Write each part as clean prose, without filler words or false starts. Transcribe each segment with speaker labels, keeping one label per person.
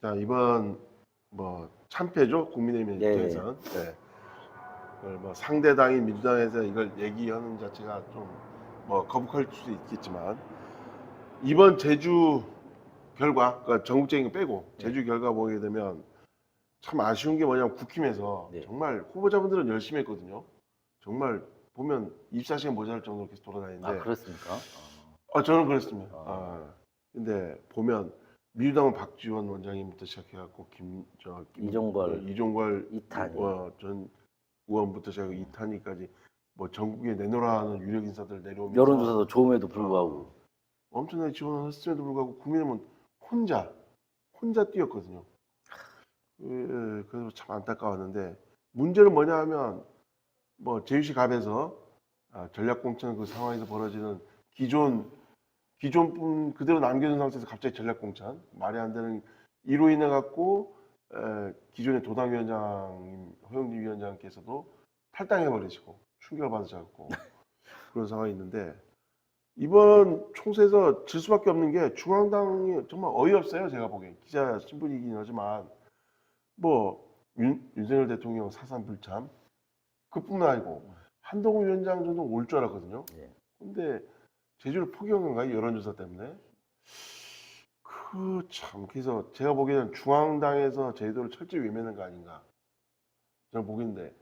Speaker 1: 자, 이번 뭐 참패죠, 국민의힘
Speaker 2: 네.
Speaker 1: 입장에서는. 네. 그걸 뭐 상대당인 민주당에서 이걸 얘기하는 자체가 좀 뭐 거북할 수도 있겠지만, 이번 제주 결과, 그러니까 전국적인 거 빼고
Speaker 2: 네.
Speaker 1: 제주 결과 보게 되면 참 아쉬운 게 뭐냐면, 국힘에서
Speaker 2: 네.
Speaker 1: 정말 후보자분들은 열심히 했거든요. 정말 보면 24시간 모자랄 정도로 계속 돌아다니는데,
Speaker 2: 아, 그렇습니까?
Speaker 1: 저는 그랬습니다.
Speaker 2: 아.
Speaker 1: 근데 보면 민주당은 박지원 원장님부터 시작해갖고 이종걸
Speaker 2: 이탄희.
Speaker 1: 전 의원부터 시작해서 이탄희까지 뭐 전국에 내놓으라는 유력 인사들 내려오면서
Speaker 2: 여론조사도 좋음에도 불구하고.
Speaker 1: 엄청나게 지원을 했음에도 불구하고 국민의힘은 혼자 뛰었거든요. 그래서 참 안타까웠는데, 문제는 뭐냐 하면 뭐 제주시 갑에서 전략공천 그 상황에서 벌어지는 기존 그대로 남겨둔 상태에서 갑자기 전략공천, 말이 안 되는 이로 인해 갖고 기존의 도당위원장 허영진 위원장께서도 탈당해 버리시고 충격을 받으셔갖고 그런 상황이 있는데, 이번 총선에서 질 수밖에 없는 게 중앙당이 정말 어이없어요. 제가 보기엔 기자 신분이긴 하지만 뭐 윤석열 대통령 사상 불참 그뿐만 아니고 한동훈 위원장 정도 올 줄 알았거든요.
Speaker 2: 네.
Speaker 1: 근데 제주를 포기한 건가요? 여론조사 때문에? 그래서 제가 보기에는 중앙당에서 제주도를 철저히 외면한 거 아닌가 저는 보기인데,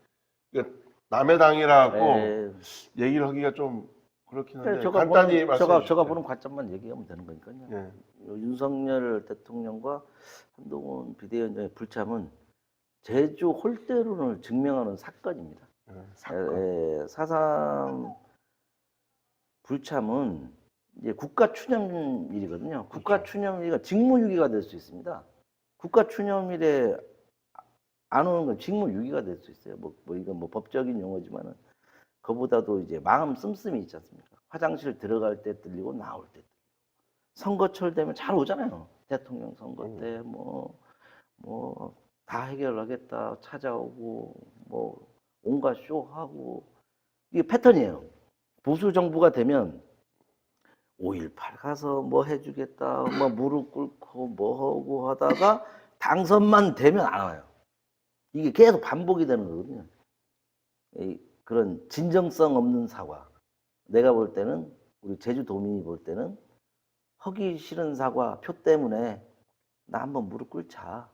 Speaker 1: 그러니까 남의 당이라고
Speaker 2: 네.
Speaker 1: 얘기를 하기가 좀 그렇긴 한데,
Speaker 2: 제가
Speaker 1: 간단히 말씀해
Speaker 2: 제가
Speaker 1: 주시죠.
Speaker 2: 보는 관점만 얘기하면 되는 거니까요.
Speaker 1: 예.
Speaker 2: 윤석열 대통령과 한동훈 비대위원장의 불참은 제주 홀대론을 증명하는 사건입니다.
Speaker 1: 사건.
Speaker 2: 4.3 불참은 이제 국가 추념일이거든요. 국가
Speaker 1: 그렇죠.
Speaker 2: 추념일이 직무유기가 될 수 있습니다. 국가 추념일에 안 오는 건 직무유기가 될 수 있어요. 이건 뭐 법적인 용어지만은, 그보다도 이제 마음 씀씀이 있지 않습니까? 화장실 들어갈 때 들리고 나올 때 들리고. 선거철 되면 잘 오잖아요. 대통령 선거 때 뭐 다 해결하겠다 찾아오고 뭐 온갖 쇼하고, 이게 패턴이에요. 보수 정부가 되면 5.18 가서 뭐 해주겠다, 뭐 무릎 꿇고 뭐 하고 하다가 당선만 되면 안 와요. 이게 계속 반복이 되는 거거든요. 그런 진정성 없는 사과. 내가 볼 때는, 우리 제주도민이 볼 때는 하기 싫은 사과 표 때문에 나 한번 무릎 꿇자.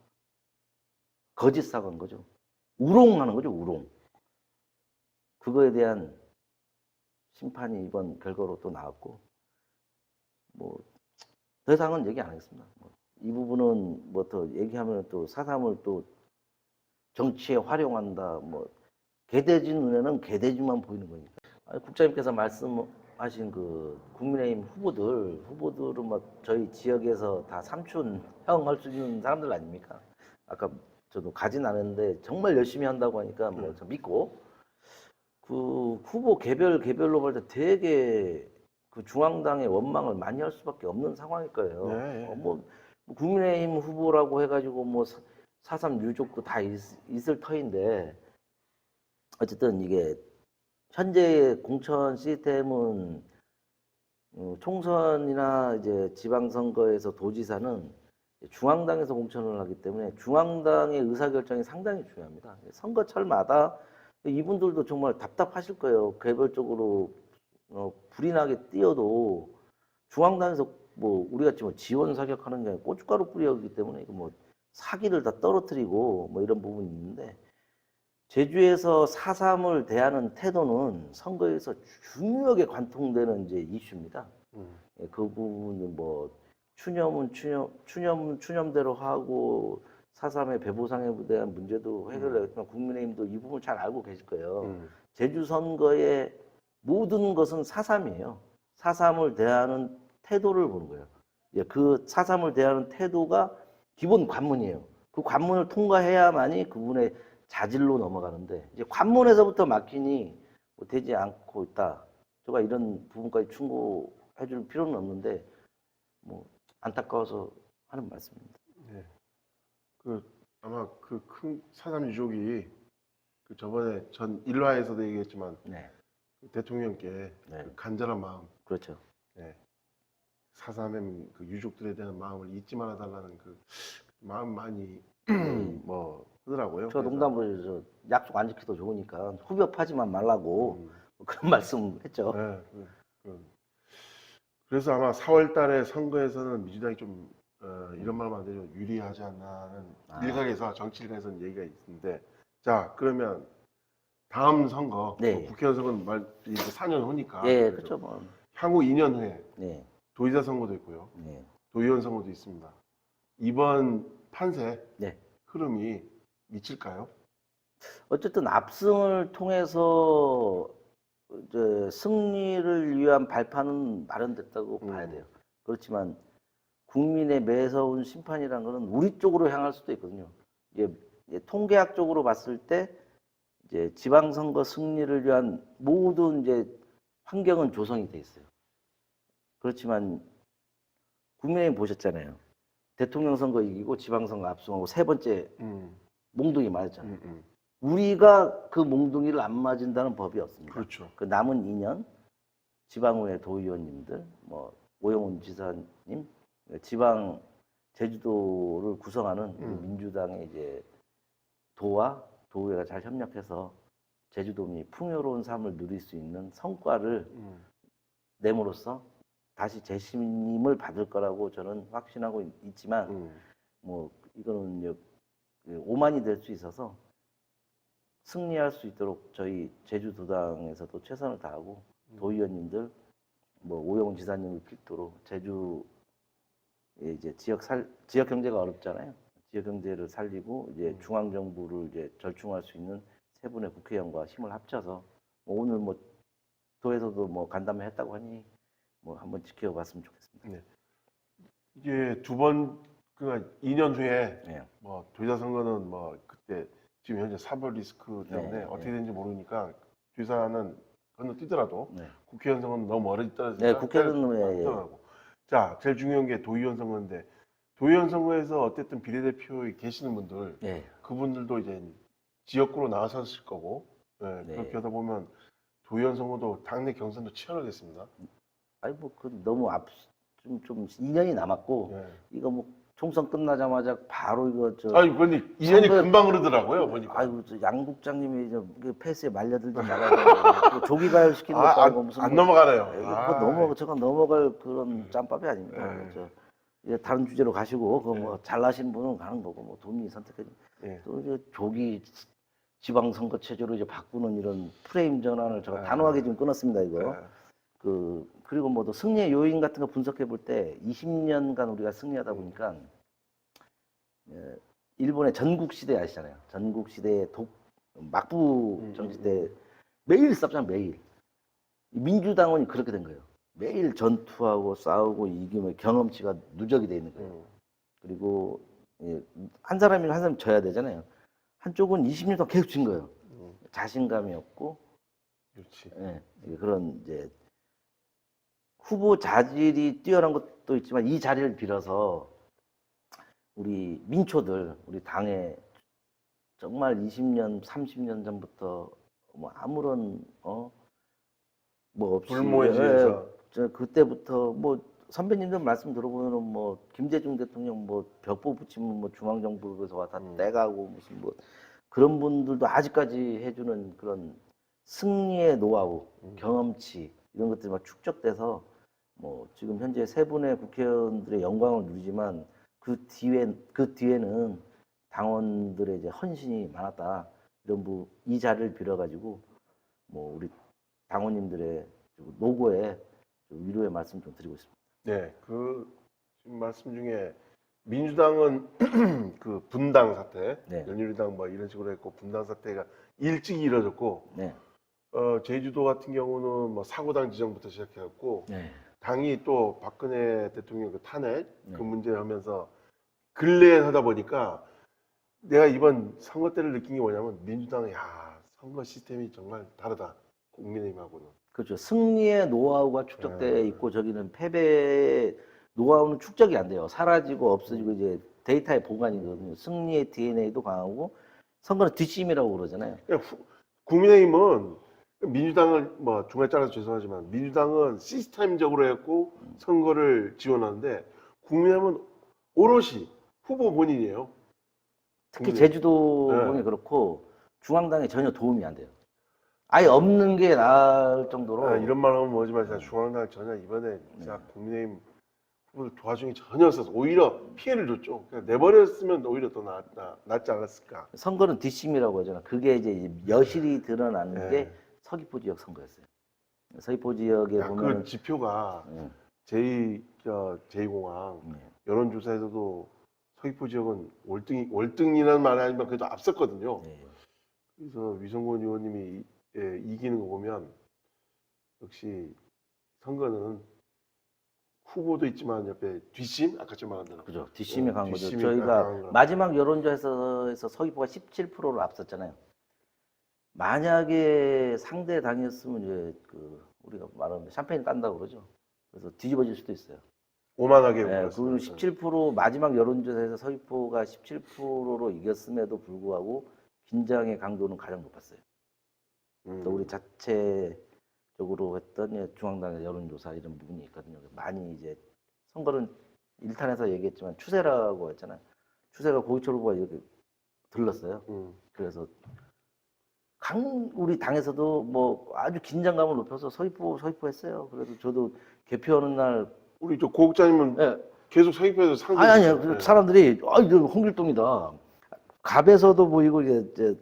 Speaker 2: 거짓 사과인 거죠. 우롱하는 거죠, 우롱. 그거에 대한 심판이 이번 결과로 또 나왔고, 뭐 더 이상은 얘기 안 하겠습니다. 이 부분은 뭐 더 얘기하면 또 4.3을 또 정치에 활용한다, 뭐 개돼지 눈에는 개돼지만 보이는 거니까. 국장님께서 말씀하신 그 국민의힘 후보들은 막 저희 지역에서 다 삼촌, 형 할 수 있는 사람들 아닙니까? 아까 저도 가진 않았는데 정말 열심히 한다고 하니까 뭐 저 믿고, 그 후보 개별로 볼 때 되게 그 중앙당의 원망을 많이 할 수밖에 없는 상황일 거예요.
Speaker 1: 네.
Speaker 2: 뭐 국민의힘 후보라고 해가지고 뭐 4.3 유족도 다 있을 터인데, 어쨌든 이게 현재의 공천 시스템은 총선이나 이제 지방선거에서 도지사는 중앙당에서 공천을 하기 때문에 중앙당의 의사결정이 상당히 중요합니다. 선거철마다 이분들도 정말 답답하실 거예요. 개별적으로 불이 나게 뛰어도 중앙당에서 뭐 우리같이 뭐 지원 사격하는 게 아니라 고춧가루 뿌리기 때문에 이거 뭐 사기를 다 떨어뜨리고 뭐 이런 부분이 있는데, 제주에서 4.3을 대하는 태도는 선거에서 중요하게 관통되는 이제 이슈입니다. 그 부분은 뭐 추념대로 하고 4.3의 배보상에 대한 문제도 해결했지만 국민의힘도 이 부분을 잘 알고 계실 거예요. 제주 선거의 모든 것은 4.3이에요. 4.3을 대하는 태도를 보는 거예요. 그 4.3을 대하는 태도가 기본 관문이에요. 그 관문을 통과해야만이 그분의 자질로 넘어가는데, 이제 관문에서부터 막히니 뭐 되지 않고 있다. 제가 이런 부분까지 충고해 줄 필요는 없는데 뭐 안타까워서 하는 말씀입니다.
Speaker 1: 네. 아마 그 큰 사삼 유족이 그 저번에 전 일화에서도 얘기했지만
Speaker 2: 네.
Speaker 1: 대통령께
Speaker 2: 네.
Speaker 1: 그 간절한 마음,
Speaker 2: 그렇죠.
Speaker 1: 네. 4.3의 그 유족들에 대한 마음을 잊지 말아 달라는 그 마음 많이 뭐 하더라고요.
Speaker 2: 저
Speaker 1: 그래서,
Speaker 2: 농담으로 저 약속 안 지켜도 좋으니까 후벼 파지만 말라고
Speaker 1: 음,
Speaker 2: 뭐 그런 말씀했죠.
Speaker 1: 네, 그래서 아마 4월 달에 선거에서는 민주당이 좀 이런 말하면 안 되죠. 유리하지 않나 하는
Speaker 2: 아.
Speaker 1: 일각에서 정치 일각에서는 얘기가 있는데 자 그러면 다음 선거
Speaker 2: 네.
Speaker 1: 뭐 국회의원 선거는 이제 4년 후니까
Speaker 2: 예, 그렇죠. 뭐.
Speaker 1: 향후 2년 후에
Speaker 2: 네,
Speaker 1: 도지사 선거도 있고요.
Speaker 2: 네,
Speaker 1: 도의원 선거도 있습니다. 이번 판세
Speaker 2: 네.
Speaker 1: 흐름이 미칠까요?
Speaker 2: 어쨌든 압승을 통해서 이제 승리를 위한 발판은 마련됐다고 봐야 돼요. 그렇지만 국민의 매서운 심판이란 거는 우리 쪽으로 향할 수도 있거든요. 이제 통계학적으로 봤을 때 이제 지방선거 승리를 위한 모든 이제 환경은 조성이 돼 있어요. 그렇지만 국민의힘 보셨잖아요. 대통령 선거 이기고 지방선거 압승하고 세 번째 몽둥이 맞았잖아요. 우리가 그 몽둥이를 안 맞은다는 법이 없습니다.
Speaker 1: 그렇죠.
Speaker 2: 그 남은 2년 지방의회 도의원님들, 뭐 오영훈 지사님, 지방 제주도를 구성하는 우리 민주당의 이제 도와 도의회가 잘 협력해서 제주도민이 풍요로운 삶을 누릴 수 있는 성과를 내므로써 다시 재심임을 받을 거라고 저는 확신하고 있지만 뭐 이거는 이제 오만이 될 수 있어서 승리할 수 있도록 저희 제주도당에서도 최선을 다하고 도의원님들 뭐 오영훈 지사님을 필두로 제주 이제 지역 경제가 어렵잖아요. 지역 경제를 살리고 이제 중앙 정부를 이제 절충할 수 있는 세 분의 국회의원과 힘을 합쳐서 뭐 오늘 뭐 도에서도 뭐 간담회 했다고 하니 뭐 한번 지켜봤으면 좋겠습니다.
Speaker 1: 네. 이게 그러니까 2년 후에
Speaker 2: 네.
Speaker 1: 뭐 도지사 선거는 뭐 그때 지금 현재 사법 리스크 때문에
Speaker 2: 네,
Speaker 1: 어떻게
Speaker 2: 네.
Speaker 1: 되는지 모르니까 도지사는 건너뛰더라도
Speaker 2: 네.
Speaker 1: 국회의원 선거는 너무 멀리
Speaker 2: 네,
Speaker 1: 떨어지니까
Speaker 2: 국회의원은 예, 예.
Speaker 1: 뛰더라고. 자, 제일 중요한 게 도의원 선거인데 도의원 선거에서 어쨌든 비례대표에 계시는 분들
Speaker 2: 네.
Speaker 1: 그분들도 이제 지역구로 나서실 거고
Speaker 2: 네.
Speaker 1: 그렇게 하다 보면 도의원 선거도 당내 경선도 치열하겠습니다.
Speaker 2: 아니 뭐 그 너무 좀 2년이 남았고
Speaker 1: 네.
Speaker 2: 이거 뭐 총선 끝나자마자 바로 이거 저
Speaker 1: 아니 근데 2년이
Speaker 2: 선거에-
Speaker 1: 금방 흐르더라고요 보니까.
Speaker 2: 아이고 저 양 국장님이 그 패스에 말려들지 말아야 돼. 조기 가열시키는 것도 아니고 무슨
Speaker 1: 안
Speaker 2: 뭐-
Speaker 1: 넘어가네요.
Speaker 2: 이거 저거 넘어갈 그런 짬밥이 아닙니다.
Speaker 1: 네.
Speaker 2: 저 이제 다른 주제로 가시고 그 뭐 잘나신 분은 가는 거고 뭐 도민이 선택해.
Speaker 1: 네.
Speaker 2: 또 이제 조기 지방선거 체제로 이제 바꾸는 이런 프레임 전환을 제가
Speaker 1: 네.
Speaker 2: 단호하게 좀 끊었습니다 이거.
Speaker 1: 네.
Speaker 2: 그리고 뭐 또 승리의 요인 같은 거 분석해 볼 때 20년간 우리가 승리하다 보니까 일본의 전국 시대 아시잖아요. 전국 시대의 막부 정치 때 매일 싸우잖아요. 매일. 민주당은 그렇게 된 거예요. 매일 전투하고 싸우고 이기면 경험치가 누적이 돼 있는 거예요. 그리고 한 사람이랑 한 사람 져야 되잖아요. 한쪽은 20년 동안 계속 진 거예요. 자신감이 없고
Speaker 1: 그렇지.
Speaker 2: 그런 이제 후보 자질이 뛰어난 것도 있지만 이 자리를 빌어서 우리 민초들, 우리 당에 정말 20년, 30년 전부터 뭐 아무런 뭐 없이
Speaker 1: 불모지에서
Speaker 2: 저 그때부터 뭐 선배님들 말씀 들어보면은 뭐 김대중 대통령 뭐 벽보 붙이면 뭐 중앙정부에서 와다 떼가고 무슨 뭐 그런 분들도 아직까지 해주는 그런 승리의 노하우, 경험치 이런 것들이 막 축적돼서 뭐 지금 현재 세 분의 국회의원들의 영광을 누리지만 그 뒤에는 당원들의 이제 헌신이 많았다. 이런 이 자리를 빌어가지고 뭐 우리 당원님들의 노고에 좀 위로의 말씀 좀 드리고 있습니다.
Speaker 1: 네, 그 지금 말씀 중에 민주당은 그 분당 사태,
Speaker 2: 네.
Speaker 1: 연유리당 뭐 이런 식으로 했고 분당 사태가 일찍 이뤄졌고
Speaker 2: 네,
Speaker 1: 제주도 같은 경우는 뭐 사고당 지정부터 시작해갖고
Speaker 2: 네,
Speaker 1: 당이 또 박근혜 대통령 그 탄핵
Speaker 2: 네.
Speaker 1: 그 문제를 하면서 근래에 하다 보니까 내가 이번 선거 때를 느낀 게 뭐냐면 민주당은 선거 시스템이 정말 다르다 국민의힘하고는.
Speaker 2: 그렇죠. 승리의 노하우가 축적돼 있고 저기는 패배의 노하우는 축적이 안 돼요. 사라지고 없어지고 이제 데이터의 보관이거든요. 승리의 DNA도 강하고 선거는 뒷심이라고 그러잖아요.
Speaker 1: 그러니까 국민의힘은 민주당을 뭐 중간에 잘라서 죄송하지만 민주당은 시스템적으로 했고 선거를 지원하는데 국민의힘은 오롯이 후보 본인이에요.
Speaker 2: 특히
Speaker 1: 국민의힘.
Speaker 2: 제주도군이
Speaker 1: 네.
Speaker 2: 그렇고 중앙당에 전혀 도움이 안 돼요. 아예 없는 게 나을 정도로.
Speaker 1: 아, 이런 말 하면 뭐지만 진짜 중앙당 전혀 이번에 진짜 국민의힘 후보를 도와준 게 전혀 없어서 오히려 피해를 줬죠. 그냥 내버렸으면 오히려 더 낫지 않았을까.
Speaker 2: 선거는 뒷심이라고 하잖아. 그게 이제 여실히 드러나는 게
Speaker 1: 네.
Speaker 2: 서귀포 지역 선거였어요. 서귀포 지역에
Speaker 1: 야,
Speaker 2: 보면
Speaker 1: 그 지표가 제2공항 여론조사에서도 서귀포 지역은 월등이라는 말이 아니지만 그래도 앞섰거든요. 그래서 위성곤 의원님이 이기는 거 보면 역시 선거는 후보도 있지만 옆에 뒷심 아까 좀 말한 대로
Speaker 2: 그죠. 뒷심이 간 거죠.
Speaker 1: 뒷심이
Speaker 2: 저희가
Speaker 1: 강한 거라.
Speaker 2: 마지막 여론조사에서 서귀포가 17%로 앞섰잖아요. 만약에 상대 당이었으면 이제 그 우리가 말하는 샴페인 깐다고 그러죠. 그래서 뒤집어질 수도 있어요.
Speaker 1: 오만하게
Speaker 2: 그
Speaker 1: 몰았어요.
Speaker 2: 17% 마지막 여론조사에서 서귀포가 17%로 이겼음에도 불구하고 긴장의 강도는 가장 높았어요. 또 우리 자체적으로 했던 중앙당의 여론조사 이런 부분이 있거든요. 많이 이제 선거는 일탄에서 얘기했지만 추세라고 했잖아요. 추세가 고기철 후보가 이렇게 들렀어요. 그래서 우리 당에서도 뭐 아주 긴장감을 높여서 서귀포 했어요. 그래도 저도 개표하는 날
Speaker 1: 우리 저 고국장님은 계속 서귀포에서 상대.
Speaker 2: 아니요. 사람들이 이거 홍길동이다. 갑에서도 보이고 이제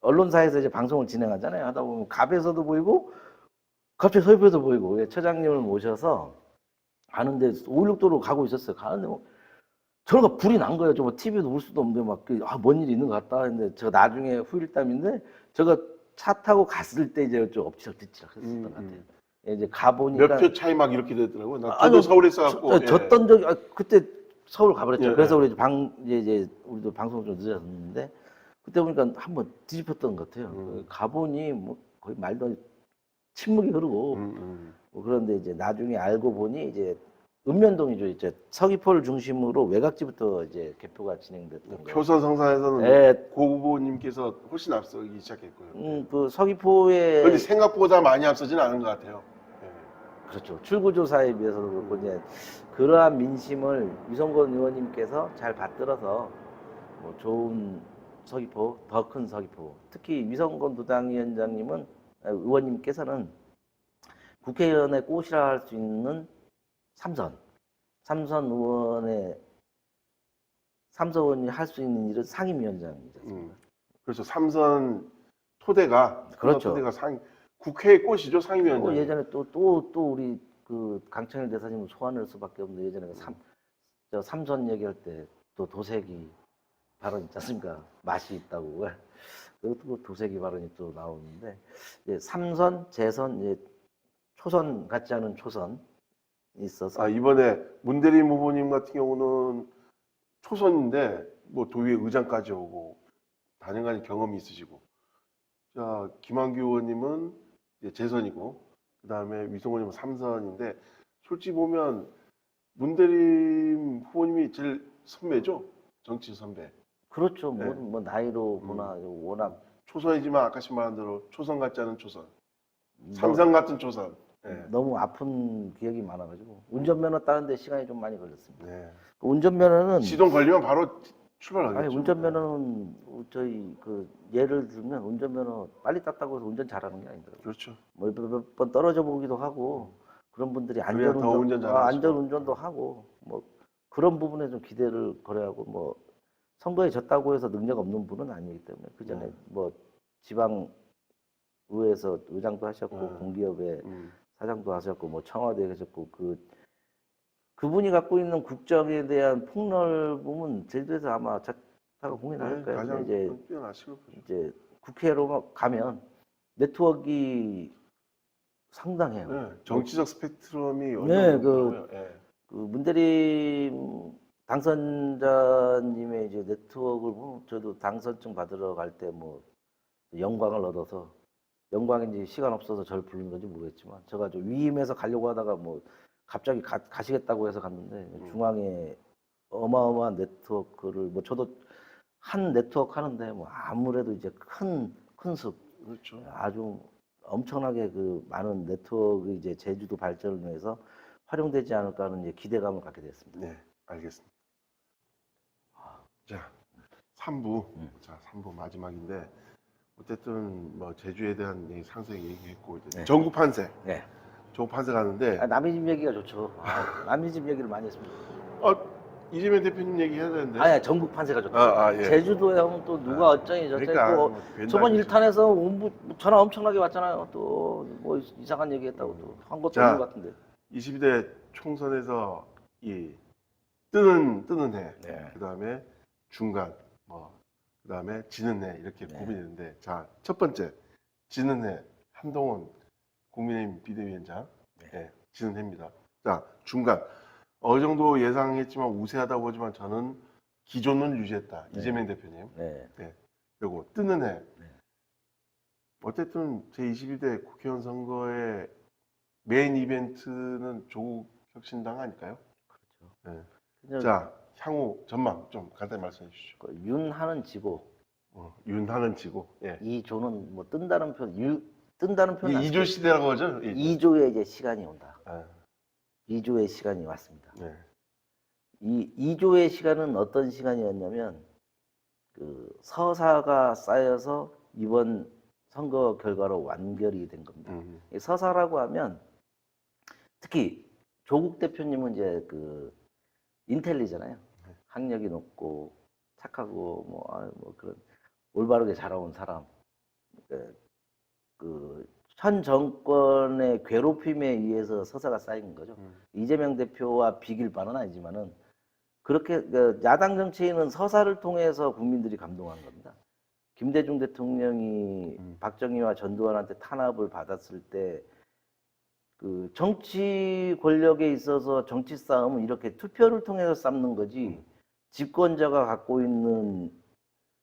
Speaker 2: 언론사에서 이제 방송을 진행하잖아요. 하다 보면 갑에서도 보이고 갑자기 서귀포에도 보이고 처장님을 모셔서 가는데 516도로 가고 있었어요. 가는데 뭐 저가 불이 난 거예요. 저 뭐 TV도 볼 수도 없는데 뭔 일이 있는 것 같다 했는데 제가 나중에 후일담인데 제가 차 타고 갔을 때 이제 좀 엎치락뒤치락 했었던 것 같아요. 이제 가보니까
Speaker 1: 몇 표 차이 막 이렇게 되더라고요. 저도 서울에 있어갖고
Speaker 2: 졌던 적이 그때 서울 가버렸죠.
Speaker 1: 예,
Speaker 2: 그래서
Speaker 1: 예.
Speaker 2: 우리 이제 우리도 방송 좀 늦었는데 그때 보니까 한번 뒤집혔던 것 같아요. 가보니 뭐 거의 말도 안 돼. 침묵이 흐르고 뭐 그런데 이제 나중에 알고 보니 이제 읍면동이죠. 이제 서귀포를 중심으로 외곽지부터 이제 개표가 진행됐던 거예요.
Speaker 1: 표선 성산에서는
Speaker 2: 예.
Speaker 1: 고 후보님께서 훨씬 앞서기 시작했고요.
Speaker 2: 그 서귀포에
Speaker 1: 그런데 생각보다 많이 앞서지는 않은 것 같아요.
Speaker 2: 그렇죠. 출구조사에 비해서도 그렇고 이제 그러한 민심을 위성권 의원님께서 잘 받들어서 뭐 좋은 서귀포, 더 큰 서귀포, 특히 위성권 부당위원장님은 의원님께서는 국회의원의 꽃이라 할 수 있는 삼선 의원이 할 수 있는 일은 상임위원장이죠.
Speaker 1: 그래서 삼선 토대가
Speaker 2: 그렇죠.
Speaker 1: 국회의 꽃이죠 상임위원장.
Speaker 2: 예전에 또 우리 그 강창일 대사님을 소환할 수밖에 없는데 예전에 삼선 얘기할 때 또 도색이 발언 있지 않습니까? 맛이 있다고. 그것도 도색이 발언이 또 나오는데 이제 삼선, 재선, 이제 초선 같지 않은 초선이 있어서
Speaker 1: 이번에 문대림 후보님 같은 경우는 초선인데 뭐 도의회 의장까지 오고 다년간의 경험이 있으시고, 자 김한규 의원님은 이제 재선이고 그 다음에 위성원님은 삼선인데 솔직히 보면 문대림 후보님이 제일 선배죠. 정치 선배.
Speaker 2: 그렇죠.
Speaker 1: 네.
Speaker 2: 뭐 나이로 보나 워낙
Speaker 1: 초선이지만 아까 말한 대로 초선 같지 않은 초선.
Speaker 2: 뭐
Speaker 1: 삼선 같은 초선. 네.
Speaker 2: 너무 아픈 기억이 많아가지고 운전면허 따는데 시간이 좀 많이 걸렸습니다.
Speaker 1: 네.
Speaker 2: 그 운전면허는
Speaker 1: 시동 걸리면 바로 출발하겠죠.
Speaker 2: 아니 운전면허는 저희 그 예를 들면 운전면허 빨리 땄다고 해서 운전 잘하는 게 아니더라고요.
Speaker 1: 그렇죠.
Speaker 2: 뭐 몇 번 떨어져 보기도 하고 그런 분들이
Speaker 1: 그래야 더 운전 잘하시고.
Speaker 2: 안전운전도 하고 뭐 그런 부분에 좀 기대를 걸어야하고 뭐 선거에 졌다고 해서 능력 없는 분은 아니기 때문에 그 전에 뭐 지방 의회에서 의장도 하셨고 공기업의 사장도 하셨고 뭐 청와대에 계셨고 그분이 갖고 있는 국정에 대한 폭넓음은 제주도에서 아마 자타가 공인할 거예요.
Speaker 1: 가장
Speaker 2: 이제
Speaker 1: 뛰어나시고 보죠.
Speaker 2: 이제 국회로 가면 네트워크가 상당해요.
Speaker 1: 네, 정치적 스펙트럼이
Speaker 2: 네,
Speaker 1: 어려워요.
Speaker 2: 그 문대림 당선자님의 이제 네트워크를 보면 저도 당선증 받으러 갈 때 뭐 영광을 얻어서 영광인지 시간 없어서 저를 부른 건지 모르겠지만 제가 좀 위임해서 가려고 하다가 뭐 갑자기 가시겠다고 해서 갔는데 중앙에 어마어마한 네트워크를 뭐 저도 한 네트워크 하는데 뭐 아무래도 이제 큰 숲
Speaker 1: 그렇죠.
Speaker 2: 아주 엄청나게 그 많은 네트워크 이제 제주도 발전을 위해서 활용되지 않을까 하는 이제 기대감을 갖게 됐습니다.
Speaker 1: 네, 알겠습니다. 자, 3부.
Speaker 2: 음.
Speaker 1: 자, 3부 마지막인데 어쨌든 뭐 제주에 대한 얘기 상세히 얘기했고 이제
Speaker 2: 네.
Speaker 1: 전국 판세.
Speaker 2: 네.
Speaker 1: 전국 판세 가는데
Speaker 2: 남의 집 얘기가 좋죠. 남의 집 얘기를 많이 했습니다.
Speaker 1: 이재명 대표님 얘기해야 되는데.
Speaker 2: 아니, 전국 판세가 좋다.
Speaker 1: 예.
Speaker 2: 제주도에 하면 또 누가 어쩌니 저쩌니
Speaker 1: 그러니까
Speaker 2: 또
Speaker 1: 뭐 괜찮은
Speaker 2: 저번
Speaker 1: 거지.
Speaker 2: 일탄에서 전화 엄청나게 왔잖아요. 또 뭐 이상한 얘기 했다고 또 한 것도
Speaker 1: 자.
Speaker 2: 없는 것 같은데.
Speaker 1: 22대 총선에서 이 뜨는 해,
Speaker 2: 네.
Speaker 1: 그다음에 중간, 뭐 그다음에 지는 해 이렇게
Speaker 2: 네.
Speaker 1: 고민했는데 자, 첫 번째 지는 해 한동훈 국민의힘 비대위원장,
Speaker 2: 네.
Speaker 1: 예, 지는 해입니다. 자, 중간 어느 정도 예상했지만 우세하다 보지만 저는 기존은 유지했다.
Speaker 2: 네.
Speaker 1: 이재명 대표님.
Speaker 2: 네.
Speaker 1: 그리고 뜨는 해.
Speaker 2: 네.
Speaker 1: 어쨌든 제22대 국회의원 선거의 메인 이벤트는 조국 혁신당 아닐까요?
Speaker 2: 그렇죠.
Speaker 1: 네. 자, 향후 전망 좀 간단히 말씀해 주시죠.
Speaker 2: 윤하는 지고
Speaker 1: 윤하는 지고. 예.
Speaker 2: 이조는 뭐 뜬다는 표현
Speaker 1: 이 2조 시대라고 하죠? 예.
Speaker 2: 2조의 이제 시간이 온다.
Speaker 1: 아,
Speaker 2: 2조의 시간이 왔습니다.
Speaker 1: 네.
Speaker 2: 이 2조의 시간은 어떤 시간이었냐면 그 서사가 쌓여서 이번 선거 결과로 완결이 된 겁니다. 이 서사라고 하면 특히 조국 대표님은 이제 그 인텔리잖아요. 학력이 높고 착하고 뭐 그런 올바르게 자라온 사람. 그 현 정권의 괴롭힘에 의해서 서사가 쌓인 거죠. 이재명 대표와 비길 바는 아니지만은 그렇게 야당 정치인은 서사를 통해서 국민들이 감동하는 겁니다. 김대중 대통령이 박정희와 전두환한테 탄압을 받았을 때 그 정치 권력에 있어서 정치 싸움은 이렇게 투표를 통해서 쌓는 거지 집권자가 갖고 있는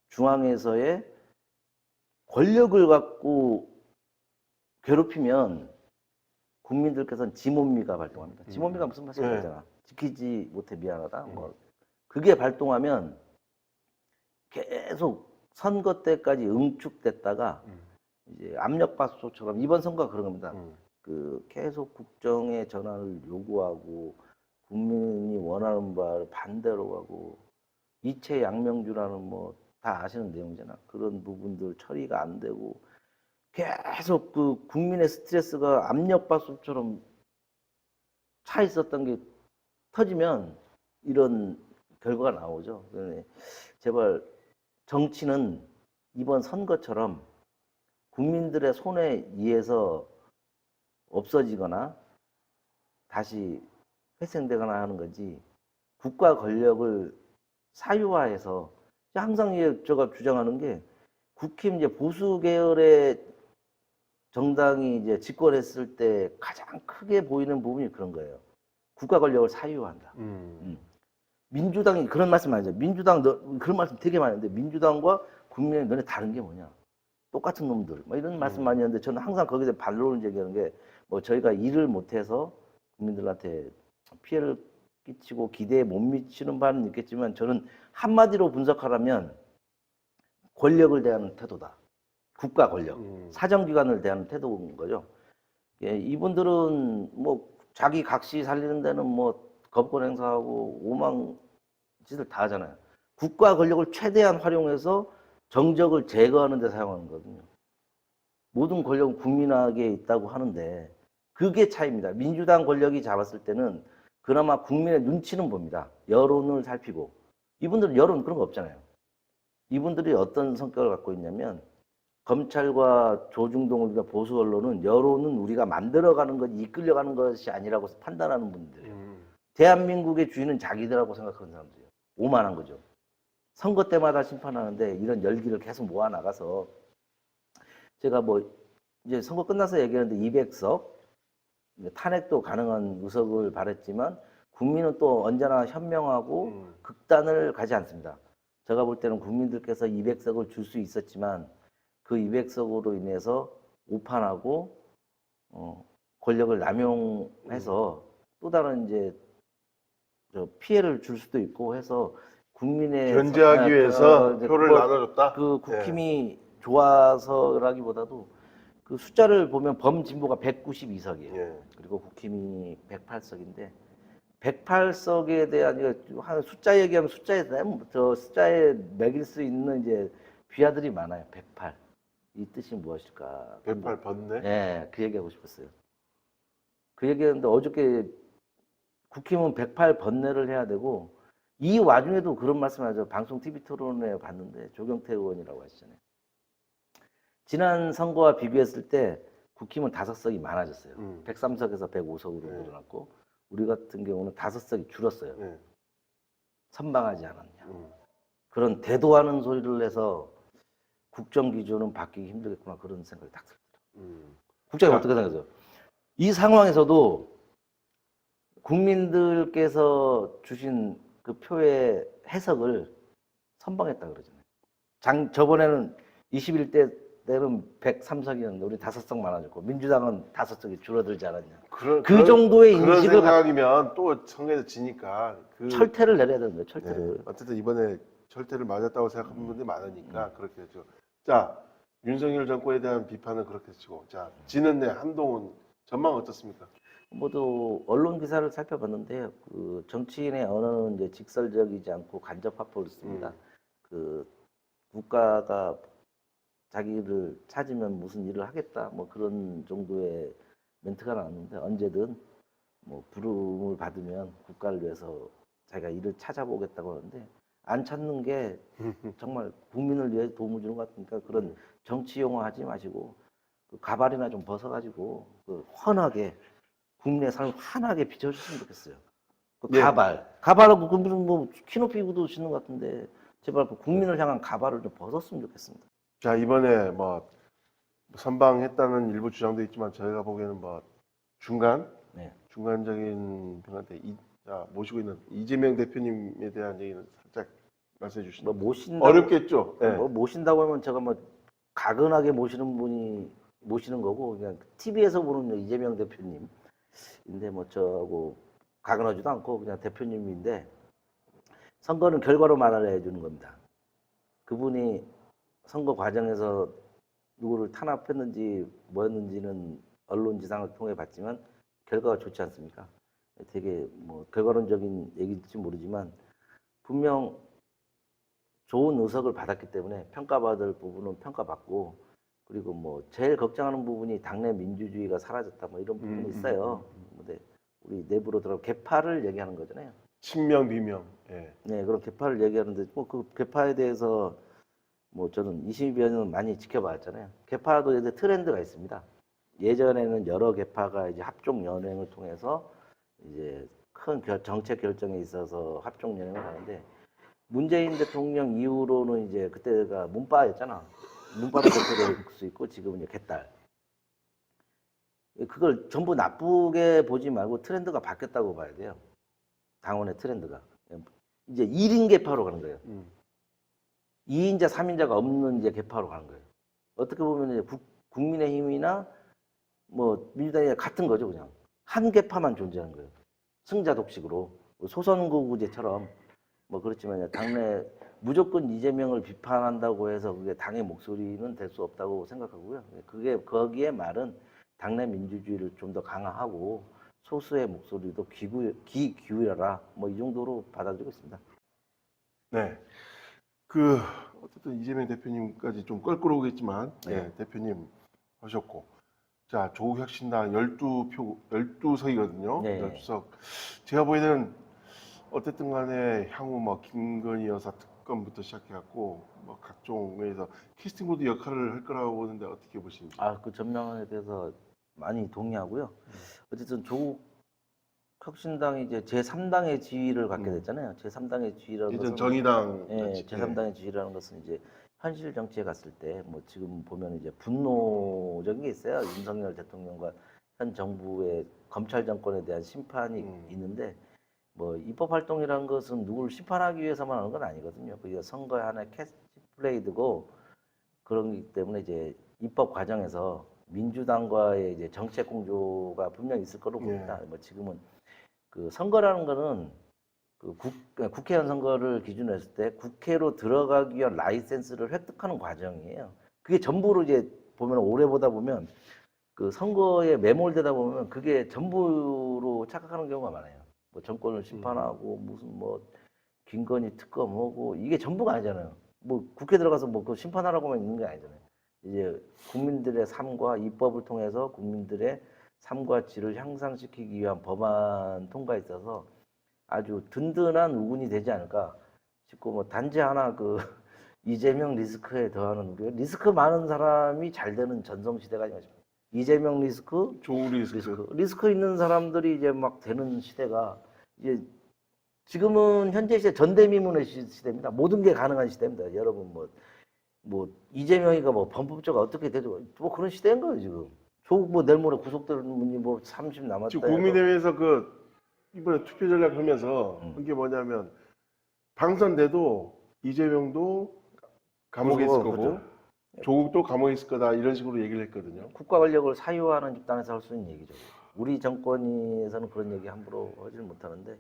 Speaker 2: 중앙에서의 권력을 갖고 괴롭히면 국민들께서는 지몬미가 발동합니다. 지몬미가 무슨 말씀이잖아. 지키지 못해 미안하다. 뭐 그게 발동하면 계속 선거 때까지 응축됐다가 이제 압력밥솥처럼 이번 선거가 그런 겁니다. 그 계속 국정의 전환을 요구하고 국민이 원하는 바를 반대로 하고 이채 양명주라는 뭐 다 아시는 내용이잖아. 그런 부분들 처리가 안 되고 계속 그 국민의 스트레스가 압력밥솥처럼 차 있었던 게 터지면 이런 결과가 나오죠. 그러니 제발 정치는 이번 선거처럼 국민들의 손에 의해서 없어지거나 다시 회생되거나 하는 거지 국가 권력을 사유화해서 항상 제가 주장하는 게 국힘 이제 보수 계열의 정당이 이제 집권했을 때 가장 크게 보이는 부분이 그런 거예요. 국가 권력을 사유화한다. 민주당이 그런 말씀 많이 하죠. 민주당 그런 말씀 되게 많이 하는데 민주당과 국민의 너네 다른 게 뭐냐? 똑같은 놈들. 뭐 이런 말씀 많이 하는데 저는 항상 거기에 반론을 제기하는 게 뭐 저희가 일을 못해서 국민들한테 피해를 끼치고 기대에 못 미치는 바는 있겠지만 저는 한마디로 분석하라면 권력을 대하는 태도다. 국가 권력, 사정기관을 대하는 태도인 거죠. 예, 이분들은 뭐 자기 각시 살리는 데는 뭐 거부권 행사하고 오만 짓을 다 하잖아요. 국가 권력을 최대한 활용해서 정적을 제거하는 데 사용하는 거거든요. 모든 권력은 국민에게 있다고 하는데 그게 차이입니다. 민주당 권력이 잡았을 때는 그나마 국민의 눈치는 봅니다. 여론을 살피고. 이분들은 여론 그런 거 없잖아요. 이분들이 어떤 성격을 갖고 있냐면 검찰과 조중동이나 보수 언론은 여론은 우리가 만들어가는 것, 이끌려가는 것이 아니라고 판단하는 분들이에요. 대한민국의 주인은 자기들하고 생각하는 사람들이에요. 오만한 거죠. 선거 때마다 심판하는데 이런 열기를 계속 모아나가서 제가 뭐 이제 선거 끝나서 얘기하는데 200석 탄핵도 가능한 의석을 바랬지만 국민은 또 언제나 현명하고 극단을 가지 않습니다. 제가 볼 때는 국민들께서 200석을 줄 수 있었지만 그 200석으로 인해서 오판하고 권력을 남용해서 또 다른 이제 피해를 줄 수도 있고 해서 국민의
Speaker 1: 견제하기 위해서 표를 나눠줬다.
Speaker 2: 그 국힘이 좋아서라기보다도 그 숫자를 보면 범진보가 192석이에요.
Speaker 1: 예.
Speaker 2: 그리고 국힘이 108석인데 108석에 대한 한 숫자 얘기하면 저 숫자에 매길 수 있는 이제 비하들이 많아요. 108. 이 뜻이 무엇일까?
Speaker 1: 108 번뇌?
Speaker 2: 네, 그 얘기하고 싶었어요. 그 얘기했는데 어저께 국힘은 108 번뇌를 해야 되고 이 와중에도 그런 말씀하죠. 방송 TV 토론에 봤는데 조경태 의원이라고 하시잖아요. 지난 선거와 비교했을 때 국힘은 5석이 많아졌어요. 103석에서 105석으로
Speaker 1: 네.
Speaker 2: 늘어났고 우리 같은 경우는 5석이 줄었어요.
Speaker 1: 네.
Speaker 2: 선방하지 않았냐. 그런 대도하는 소리를 해서 국정 기조는 바뀌기 힘들겠구나 그런 생각이 딱 들더라고요. 국장님
Speaker 1: 자.
Speaker 2: 어떻게 생각하세요? 이 상황에서도 국민들께서 주신 그 표의 해석을 선방했다 그러잖아요. 저번에는 21대 때는 103석이었는데 우리 5석 많아졌고 민주당은 5석이 줄어들지 않았냐. 그 정도의
Speaker 1: 그런
Speaker 2: 인식을
Speaker 1: 생각이면 또 선거에서 지니까
Speaker 2: 철퇴를 내려야 되는 거예요. 철퇴를.
Speaker 1: 네. 어쨌든 이번에 철퇴를 맞았다고 생각하는 분들이 많으니까 그렇게 했죠. 자, 윤석열 정권에 대한 비판은 그렇게 치고, 자, 지는내 한동훈 전망 어떻습니까?
Speaker 2: 모두 언론 기사를 살펴봤는데 그 정치인의 언어는 이제 직설적이지 않고 간접 화법을 씁니다. 그 국가가 자기를 찾으면 무슨 일을 하겠다 뭐 그런 정도의 멘트가 나왔는데 언제든 뭐 부름을 받으면 국가를 위해서 자기가 일을 찾아보겠다고 하는데 안 찾는 게 정말 국민을 위해 도움을 주는 것 같으니까 그런 정치 용어 하지 마시고 그 가발이나 좀 벗어가지고 그 환하게 국민의 삶을 환하게 비춰주셨으면 좋겠어요. 그
Speaker 1: 네.
Speaker 2: 가발하고 그분은 뭐 키높이 구두시는 것 같은데 제발 그 국민을 향한 가발을 좀 벗었으면 좋겠습니다.
Speaker 1: 자, 이번에 뭐 선방했다는 일부 주장도 있지만 저희가 보기에는 뭐
Speaker 2: 네.
Speaker 1: 중간적인 평한테 모시고 있는 이재명 대표님에 대한 얘기는 살짝 말씀해
Speaker 2: 뭐
Speaker 1: 주시면
Speaker 2: 모신다고
Speaker 1: 어렵겠죠. 네.
Speaker 2: 뭐 모신다고 하면 제가 뭐 가근하게 모시는 분이 모시는 거고 그냥 TV에서 보는 이재명 대표님인데 뭐 저하고 가근하지도 않고 그냥 대표님인데 선거는 결과로 말을 해주는 겁니다. 그분이 선거 과정에서 누구를 탄압했는지 뭐였는지는 언론 지상을 통해 봤지만 결과가 좋지 않습니까? 되게 뭐 결과론적인 얘기일지 모르지만 분명 좋은 의석을 받았기 때문에 평가받을 부분은 평가받고 그리고 뭐 제일 걱정하는 부분이 당내 민주주의가 사라졌다 뭐 이런 부분이 있어요. 근데 우리 내부로 들어 개파를 얘기하는 거잖아요.
Speaker 1: 친명 비명. 예.
Speaker 2: 네, 그런 개파를 얘기하는데 뭐 그 개파에 대해서 뭐 저는 22여 년 많이 지켜봤잖아요. 개파도 이제 트렌드가 있습니다. 예전에는 여러 개파가 이제 합종 연행을 통해서 이제 큰 정책 결정에 있어서 합종 연행을 하는데 문재인 대통령 이후로는 이제 그때가 문파였잖아. 문파도 대표될 수 있고 지금은 이제 개딸. 그걸 전부 나쁘게 보지 말고 트렌드가 바뀌었다고 봐야 돼요. 당원의 트렌드가. 이제 1인 개파로 가는 거예요. 2인자, 3인자가 없는 이제 개파로 가는 거예요. 어떻게 보면 이제 국민의힘이나 뭐 민주당이 같은 거죠, 그냥. 한 개파만 존재하는 거예요. 승자 독식으로. 소선거구제처럼 뭐 그렇지만 당내 무조건 이재명을 비판한다고 해서 그게 당의 목소리는 될 수 없다고 생각하고요. 그게 거기에 말은 당내 민주주의를 좀 더 강화하고 소수의 목소리도 귀 기울여라 뭐 이 정도로 받아들이고 있습니다.
Speaker 1: 네. 어쨌든 이재명 대표님까지 좀 껄끄러우겠지만 예, 대표님 하셨고 자 조국혁신당 12석이거든요.
Speaker 2: 네.
Speaker 1: 12석. 제가 보기에는 어쨌든 간에 향후 뭐 김건희 여사 특검부터 시작해갖고 뭐 각종 면에서 캐스팅 보드 역할을 할 거라고 보는데 어떻게 보시는지.
Speaker 2: 그 전망에 대해서 많이 동의하고요. 어쨌든 조국 혁신당이 이제 제3당의 지위를 갖게 됐잖아요. 제3당의 지위라는
Speaker 1: 예전
Speaker 2: 것은
Speaker 1: 정의당
Speaker 2: 예,
Speaker 1: 같이,
Speaker 2: 제3당의 지위라는 것은 이제 현실 정치에 갔을 때 뭐 지금 보면 이제 분노적인 게 있어요. 윤석열 대통령과 현 정부의 검찰 정권에 대한 심판이 있는데 뭐 입법 활동이라는 것은 누구를 심판하기 위해서만 하는 건 아니거든요. 그게 선거의 하나의 캐치플레이드고 그런기 때문에 이제 입법 과정에서 민주당과의 이제 정책 공조가 분명히 있을 거로 봅니다. 뭐 지금은 그 선거라는 거는 그 국회의원 선거를 기준으로 했을 때 국회로 들어가기 위한 라이센스를 획득하는 과정이에요. 그게 전부로 이제 보면 오래 보다 보면 그 선거에 매몰되다 보면 그게 전부로 착각하는 경우가 많아요. 뭐 정권을 심판하고 무슨 뭐 김건희 특검하고 이게 전부가 아니잖아요. 뭐 국회 들어가서 뭐 그 심판하라고만 있는 게 아니잖아요. 이제 국민들의 삶과 입법을 통해서 국민들의 삶과 질을 향상시키기 위한 법안 통과에 있어서 아주 든든한 우군이 되지 않을까 싶고 뭐 단지 하나 그 이재명 리스크에 더하는 우려 리스크 많은 사람이 잘 되는 전성시대가 아닌가 싶어요. 이재명 리스크
Speaker 1: 좋은 리스크.
Speaker 2: 리스크 있는 사람들이 이제 막 되는 시대가 이제 지금은 현재 시대 전대미문의 시대입니다. 모든 게 가능한 시대입니다. 여러분 뭐 이재명이가 뭐 범법자가 어떻게 되죠? 뭐 그런 시대인 거예요 지금. 조국 뭐 내일 모레 구속되는 분이 뭐 30 남았다.
Speaker 1: 지금
Speaker 2: 해도
Speaker 1: 국민의회에서 그 이번에 투표 전략 하면서 한 게 뭐냐면 당선돼도 이재명도 감옥에 있을 거고
Speaker 2: 그렇죠.
Speaker 1: 조국도 감옥에 있을 거다 이런 식으로 얘기를 했거든요.
Speaker 2: 국가 권력을 사유화하는 집단에서 할 수 있는 얘기죠. 우리 정권에서는 그런 얘기 함부로 하지는 못하는데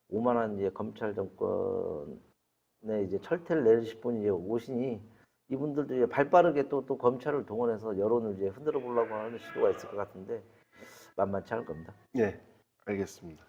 Speaker 2: 오만한 이제 검찰 정권에 이제 철퇴를 내리실 분이 이제 오시니 이분들도 이제 발빠르게 또 검찰을 동원해서 여론을 이제 흔들어 보려고 하는 시도가 있을 것 같은데 만만치 않을 겁니다.
Speaker 1: 네, 알겠습니다.